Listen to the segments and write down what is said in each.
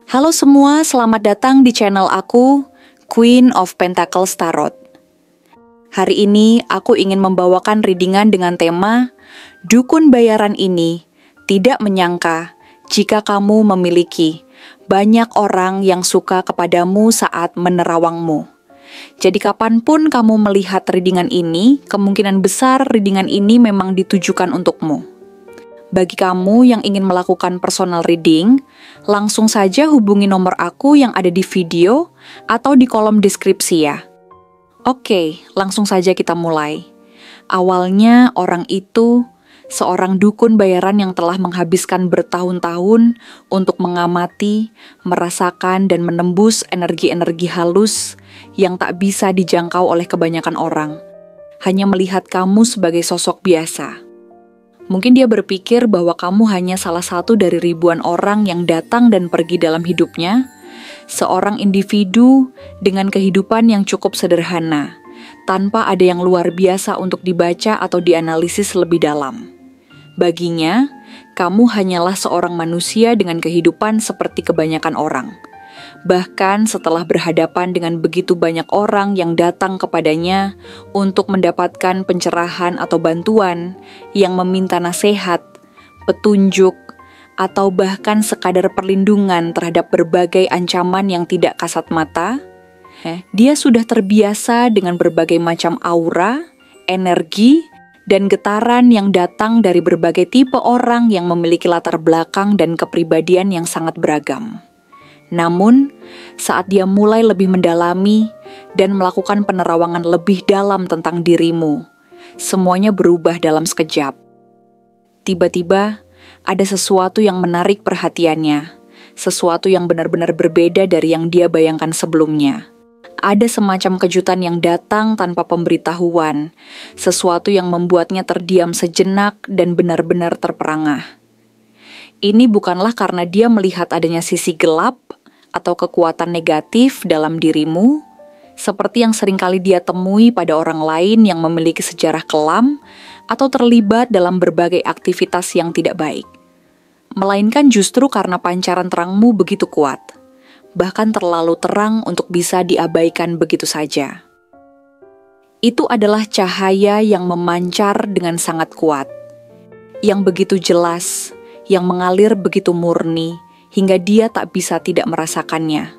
Halo semua, selamat datang di channel aku, Queen of Pentacles Tarot. Hari ini aku ingin membawakan readingan dengan tema Dukun bayaran ini tidak menyangka jika kamu memiliki banyak orang yang suka kepadamu saat menerawangmu. Jadi kapanpun kamu melihat readingan ini, kemungkinan besar readingan ini memang ditujukan untukmu. Bagi kamu yang ingin melakukan personal reading, langsung saja hubungi nomor aku yang ada di video atau di kolom deskripsi ya. Oke, langsung saja kita mulai. Awalnya orang itu seorang dukun bayaran yang telah menghabiskan bertahun-tahun untuk mengamati, merasakan, dan menembus energi-energi halus yang tak bisa dijangkau oleh kebanyakan orang. Hanya melihat kamu sebagai sosok biasa. Mungkin dia berpikir bahwa kamu hanya salah satu dari ribuan orang yang datang dan pergi dalam hidupnya, seorang individu dengan kehidupan yang cukup sederhana, tanpa ada yang luar biasa untuk dibaca atau dianalisis lebih dalam. Baginya, kamu hanyalah seorang manusia dengan kehidupan seperti kebanyakan orang. Bahkan setelah berhadapan dengan begitu banyak orang yang datang kepadanya untuk mendapatkan pencerahan atau bantuan, yang meminta nasihat, petunjuk, atau bahkan sekadar perlindungan terhadap berbagai ancaman yang tidak kasat mata, dia sudah terbiasa dengan berbagai macam aura, energi, dan getaran yang datang dari berbagai tipe orang yang memiliki latar belakang dan kepribadian yang sangat beragam. Namun, saat dia mulai lebih mendalami dan melakukan penerawangan lebih dalam tentang dirimu, semuanya berubah dalam sekejap. Tiba-tiba, ada sesuatu yang menarik perhatiannya, sesuatu yang benar-benar berbeda dari yang dia bayangkan sebelumnya. Ada semacam kejutan yang datang tanpa pemberitahuan, sesuatu yang membuatnya terdiam sejenak dan benar-benar terperangah. Ini bukanlah karena dia melihat adanya sisi gelap atau kekuatan negatif dalam dirimu, seperti yang seringkali dia temui pada orang lain yang memiliki sejarah kelam atau terlibat dalam berbagai aktivitas yang tidak baik. Melainkan justru karena pancaran terangmu begitu kuat, bahkan terlalu terang untuk bisa diabaikan begitu saja. Itu adalah cahaya yang memancar dengan sangat kuat, yang begitu jelas, yang mengalir begitu murni, hingga dia tak bisa tidak merasakannya.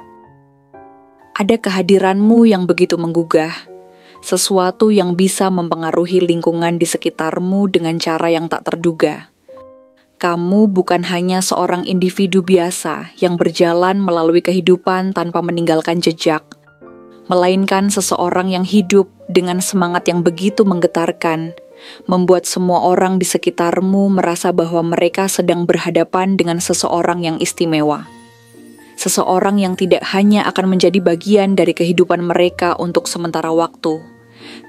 Ada kehadiranmu yang begitu menggugah, sesuatu yang bisa mempengaruhi lingkungan di sekitarmu dengan cara yang tak terduga. Kamu bukan hanya seorang individu biasa yang berjalan melalui kehidupan tanpa meninggalkan jejak, melainkan seseorang yang hidup dengan semangat yang begitu menggetarkan, membuat semua orang di sekitarmu merasa bahwa mereka sedang berhadapan dengan seseorang yang istimewa. Seseorang yang tidak hanya akan menjadi bagian dari kehidupan mereka untuk sementara waktu,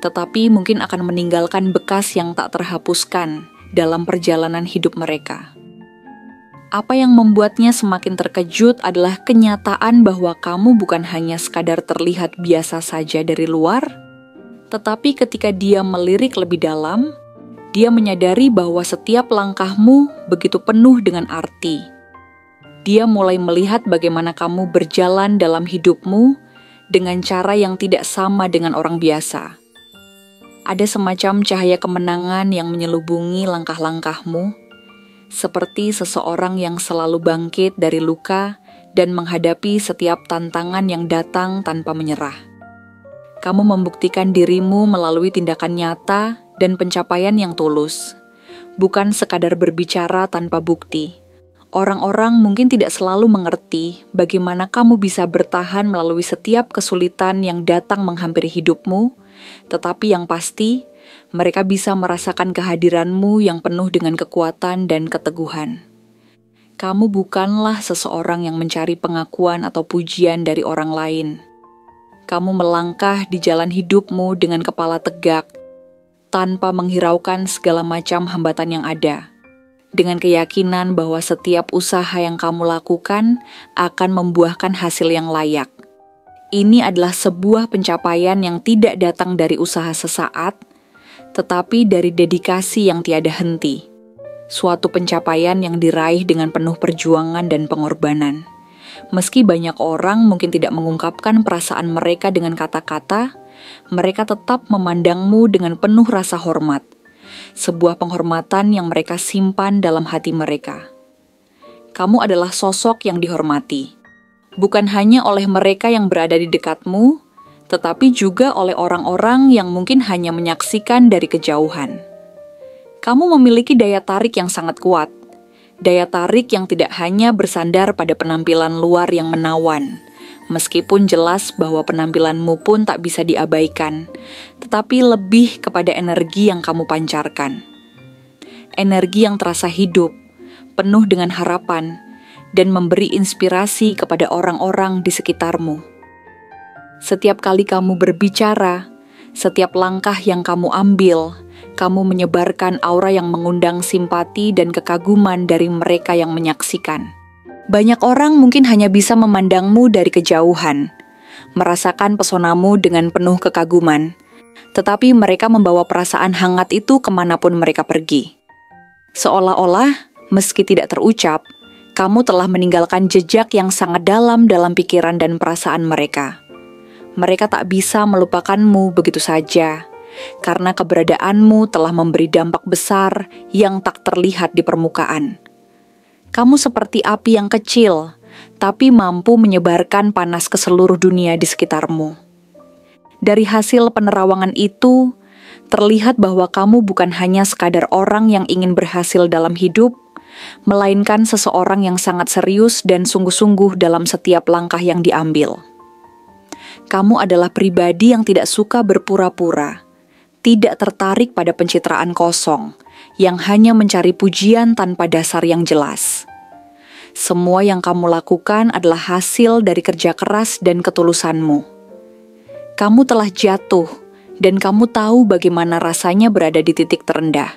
tetapi mungkin akan meninggalkan bekas yang tak terhapuskan dalam perjalanan hidup mereka. Apa yang membuatnya semakin terkejut adalah kenyataan bahwa kamu bukan hanya sekadar terlihat biasa saja dari luar, tetapi ketika dia melirik lebih dalam, dia menyadari bahwa setiap langkahmu begitu penuh dengan arti. Dia mulai melihat bagaimana kamu berjalan dalam hidupmu dengan cara yang tidak sama dengan orang biasa. Ada semacam cahaya kemenangan yang menyelubungi langkah-langkahmu, seperti seseorang yang selalu bangkit dari luka dan menghadapi setiap tantangan yang datang tanpa menyerah. Kamu membuktikan dirimu melalui tindakan nyata dan pencapaian yang tulus, bukan sekadar berbicara tanpa bukti. Orang-orang mungkin tidak selalu mengerti bagaimana kamu bisa bertahan melalui setiap kesulitan yang datang menghampiri hidupmu, tetapi yang pasti, mereka bisa merasakan kehadiranmu yang penuh dengan kekuatan dan keteguhan. Kamu bukanlah seseorang yang mencari pengakuan atau pujian dari orang lain. Kamu melangkah di jalan hidupmu dengan kepala tegak, tanpa menghiraukan segala macam hambatan yang ada, dengan keyakinan bahwa setiap usaha yang kamu lakukan akan membuahkan hasil yang layak. Ini adalah sebuah pencapaian yang tidak datang dari usaha sesaat, tetapi dari dedikasi yang tiada henti. Suatu pencapaian yang diraih dengan penuh perjuangan dan pengorbanan. Meski banyak orang mungkin tidak mengungkapkan perasaan mereka dengan kata-kata, mereka tetap memandangmu dengan penuh rasa hormat. Sebuah penghormatan yang mereka simpan dalam hati mereka. Kamu adalah sosok yang dihormati. Bukan hanya oleh mereka yang berada di dekatmu, tetapi juga oleh orang-orang yang mungkin hanya menyaksikan dari kejauhan. Kamu memiliki daya tarik yang sangat kuat. Daya tarik yang tidak hanya bersandar pada penampilan luar yang menawan, meskipun jelas bahwa penampilanmu pun tak bisa diabaikan, tetapi lebih kepada energi yang kamu pancarkan. Energi yang terasa hidup, penuh dengan harapan, dan memberi inspirasi kepada orang-orang di sekitarmu. Setiap kali kamu berbicara, setiap langkah yang kamu ambil, kamu menyebarkan aura yang mengundang simpati dan kekaguman dari mereka yang menyaksikan. Banyak orang mungkin hanya bisa memandangmu dari kejauhan, merasakan pesonamu dengan penuh kekaguman, tetapi mereka membawa perasaan hangat itu kemanapun mereka pergi. Seolah-olah, meski tidak terucap, kamu telah meninggalkan jejak yang sangat dalam pikiran dan perasaan mereka. Mereka tak bisa melupakanmu begitu saja, karena keberadaanmu telah memberi dampak besar yang tak terlihat di permukaan. Kamu seperti api yang kecil, tapi mampu menyebarkan panas ke seluruh dunia di sekitarmu. Dari hasil penerawangan itu, terlihat bahwa kamu bukan hanya sekadar orang yang ingin berhasil dalam hidup, melainkan seseorang yang sangat serius dan sungguh-sungguh dalam setiap langkah yang diambil. Kamu adalah pribadi yang tidak suka berpura-pura, tidak tertarik pada pencitraan kosong, yang hanya mencari pujian tanpa dasar yang jelas. Semua yang kamu lakukan adalah hasil dari kerja keras dan ketulusanmu. Kamu telah jatuh, dan kamu tahu bagaimana rasanya berada di titik terendah.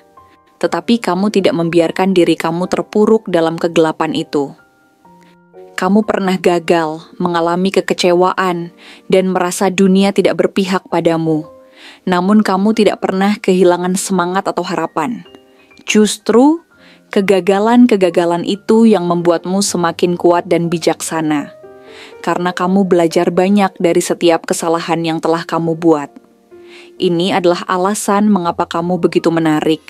Tetapi kamu tidak membiarkan diri kamu terpuruk dalam kegelapan itu. Kamu pernah gagal, mengalami kekecewaan, dan merasa dunia tidak berpihak padamu. Namun kamu tidak pernah kehilangan semangat atau harapan. Justru, kegagalan-kegagalan itu yang membuatmu semakin kuat dan bijaksana. Karena kamu belajar banyak dari setiap kesalahan yang telah kamu buat. Ini adalah alasan mengapa kamu begitu menarik.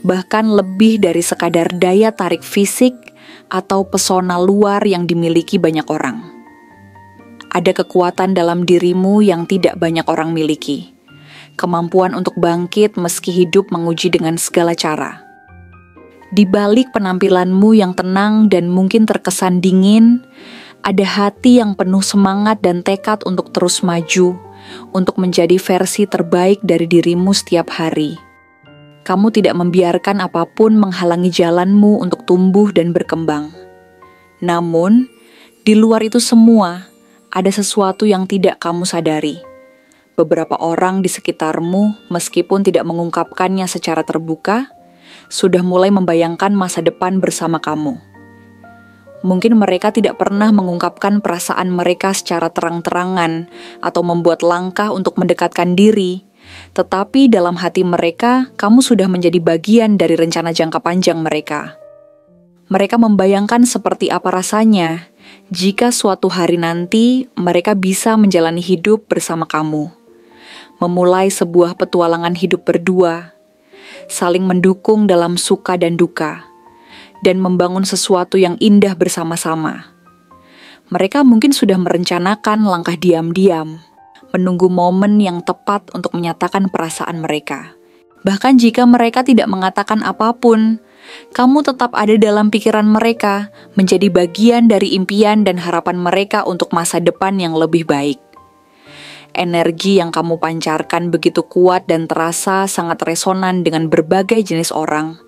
Bahkan lebih dari sekadar daya tarik fisik atau pesona luar yang dimiliki banyak orang. Ada kekuatan dalam dirimu yang tidak banyak orang miliki. Kemampuan untuk bangkit meski hidup menguji dengan segala cara. Di balik penampilanmu yang tenang dan mungkin terkesan dingin, ada hati yang penuh semangat dan tekad untuk terus maju, untuk menjadi versi terbaik dari dirimu setiap hari. Kamu tidak membiarkan apapun menghalangi jalanmu untuk tumbuh dan berkembang. Namun, di luar itu semua, ada sesuatu yang tidak kamu sadari. Beberapa orang di sekitarmu, meskipun tidak mengungkapkannya secara terbuka, sudah mulai membayangkan masa depan bersama kamu. Mungkin mereka tidak pernah mengungkapkan perasaan mereka secara terang-terangan atau membuat langkah untuk mendekatkan diri, tetapi dalam hati mereka, kamu sudah menjadi bagian dari rencana jangka panjang mereka. Mereka membayangkan seperti apa rasanya jika suatu hari nanti mereka bisa menjalani hidup bersama kamu. Memulai sebuah petualangan hidup berdua, saling mendukung dalam suka dan duka, dan membangun sesuatu yang indah bersama-sama. Mereka mungkin sudah merencanakan langkah diam-diam, menunggu momen yang tepat untuk menyatakan perasaan mereka. Bahkan jika mereka tidak mengatakan apapun, kamu tetap ada dalam pikiran mereka, menjadi bagian dari impian dan harapan mereka untuk masa depan yang lebih baik. Energi yang kamu pancarkan begitu kuat dan terasa sangat resonan dengan berbagai jenis orang,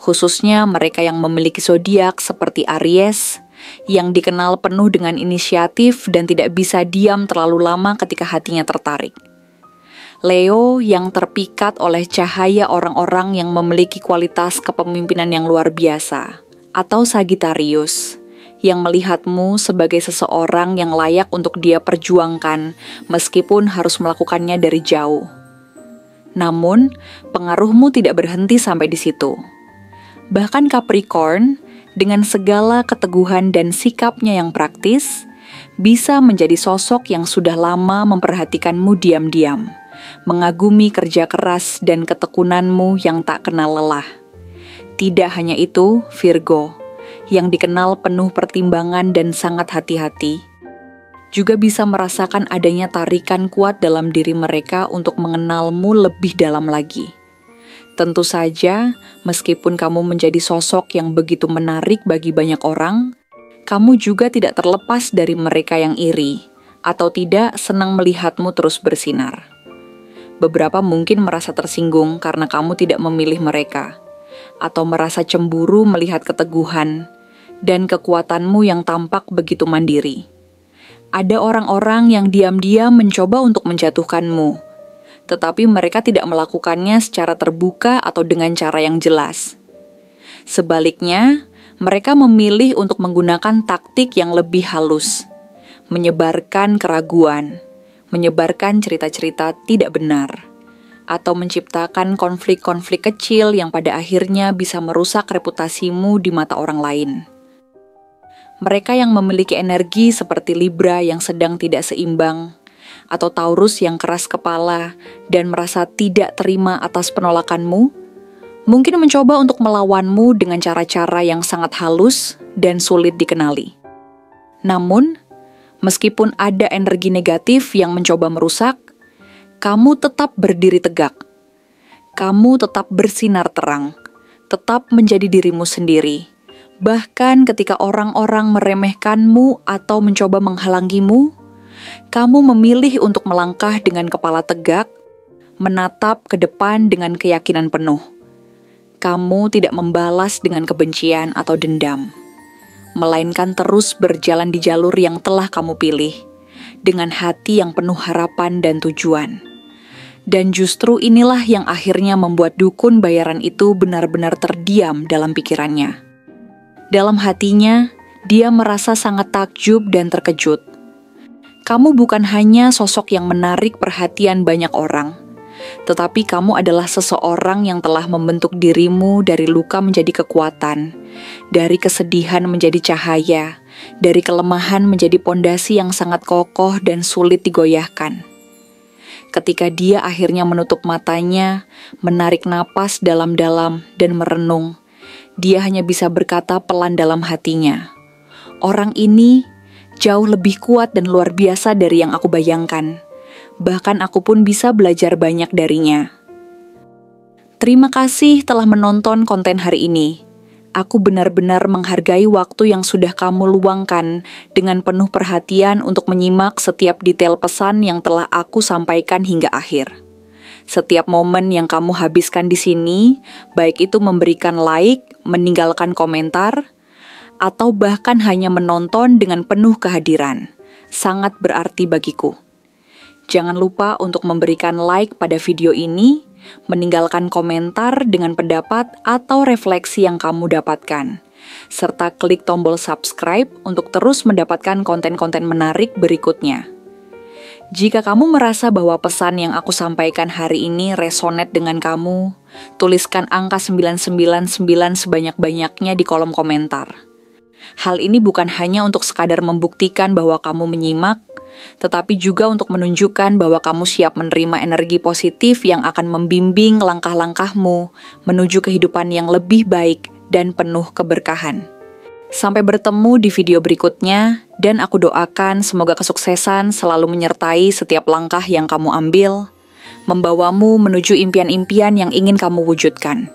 khususnya mereka yang memiliki zodiak seperti Aries, yang dikenal penuh dengan inisiatif dan tidak bisa diam terlalu lama ketika hatinya tertarik. Leo yang terpikat oleh cahaya orang-orang yang memiliki kualitas kepemimpinan yang luar biasa, atau Sagittarius, yang melihatmu sebagai seseorang yang layak untuk dia perjuangkan meskipun harus melakukannya dari jauh. Namun, pengaruhmu tidak berhenti sampai di situ. Bahkan Capricorn, dengan segala keteguhan dan sikapnya yang praktis, bisa menjadi sosok yang sudah lama memperhatikanmu diam-diam, mengagumi kerja keras dan ketekunanmu yang tak kenal lelah. Tidak hanya itu, Virgo, yang dikenal penuh pertimbangan dan sangat hati-hati, juga bisa merasakan adanya tarikan kuat dalam diri mereka untuk mengenalmu lebih dalam lagi. Tentu saja, meskipun kamu menjadi sosok yang begitu menarik bagi banyak orang, kamu juga tidak terlepas dari mereka yang iri atau tidak senang melihatmu terus bersinar. Beberapa mungkin merasa tersinggung karena kamu tidak memilih mereka, atau merasa cemburu melihat keteguhan dan kekuatanmu yang tampak begitu mandiri. Ada orang-orang yang diam-diam mencoba untuk menjatuhkanmu, tetapi mereka tidak melakukannya secara terbuka atau dengan cara yang jelas. Sebaliknya, mereka memilih untuk menggunakan taktik yang lebih halus, menyebarkan keraguan, menyebarkan cerita-cerita tidak benar, atau menciptakan konflik-konflik kecil yang pada akhirnya bisa merusak reputasimu di mata orang lain. Mereka yang memiliki energi seperti Libra yang sedang tidak seimbang, atau Taurus yang keras kepala dan merasa tidak terima atas penolakanmu, mungkin mencoba untuk melawanmu dengan cara-cara yang sangat halus dan sulit dikenali. Namun, meskipun ada energi negatif yang mencoba merusak, kamu tetap berdiri tegak. Kamu tetap bersinar terang, tetap menjadi dirimu sendiri. Bahkan ketika orang-orang meremehkanmu atau mencoba menghalangimu, kamu memilih untuk melangkah dengan kepala tegak, menatap ke depan dengan keyakinan penuh. Kamu tidak membalas dengan kebencian atau dendam, melainkan terus berjalan di jalur yang telah kamu pilih, dengan hati yang penuh harapan dan tujuan. Dan justru inilah yang akhirnya membuat dukun bayaran itu benar-benar terdiam dalam pikirannya. Dalam hatinya, dia merasa sangat takjub dan terkejut. Kamu bukan hanya sosok yang menarik perhatian banyak orang, tetapi kamu adalah seseorang yang telah membentuk dirimu dari luka menjadi kekuatan, dari kesedihan menjadi cahaya, dari kelemahan menjadi pondasi yang sangat kokoh dan sulit digoyahkan. Ketika dia akhirnya menutup matanya, menarik napas dalam-dalam dan merenung, dia hanya bisa berkata pelan dalam hatinya, "Orang ini jauh lebih kuat dan luar biasa dari yang aku bayangkan. Bahkan aku pun bisa belajar banyak darinya." Terima kasih telah menonton konten hari ini. Aku benar-benar menghargai waktu yang sudah kamu luangkan dengan penuh perhatian untuk menyimak setiap detail pesan yang telah aku sampaikan hingga akhir. Setiap momen yang kamu habiskan di sini, baik itu memberikan like, meninggalkan komentar, atau bahkan hanya menonton dengan penuh kehadiran, sangat berarti bagiku. Jangan lupa untuk memberikan like pada video ini, meninggalkan komentar dengan pendapat atau refleksi yang kamu dapatkan, serta klik tombol subscribe untuk terus mendapatkan konten-konten menarik berikutnya. Jika kamu merasa bahwa pesan yang aku sampaikan hari ini resonate dengan kamu, tuliskan angka 999 sebanyak-banyaknya di kolom komentar. Hal ini bukan hanya untuk sekadar membuktikan bahwa kamu menyimak, tetapi juga untuk menunjukkan bahwa kamu siap menerima energi positif yang akan membimbing langkah-langkahmu menuju kehidupan yang lebih baik dan penuh keberkahan. Sampai bertemu di video berikutnya, dan aku doakan semoga kesuksesan selalu menyertai setiap langkah yang kamu ambil, membawamu menuju impian-impian yang ingin kamu wujudkan.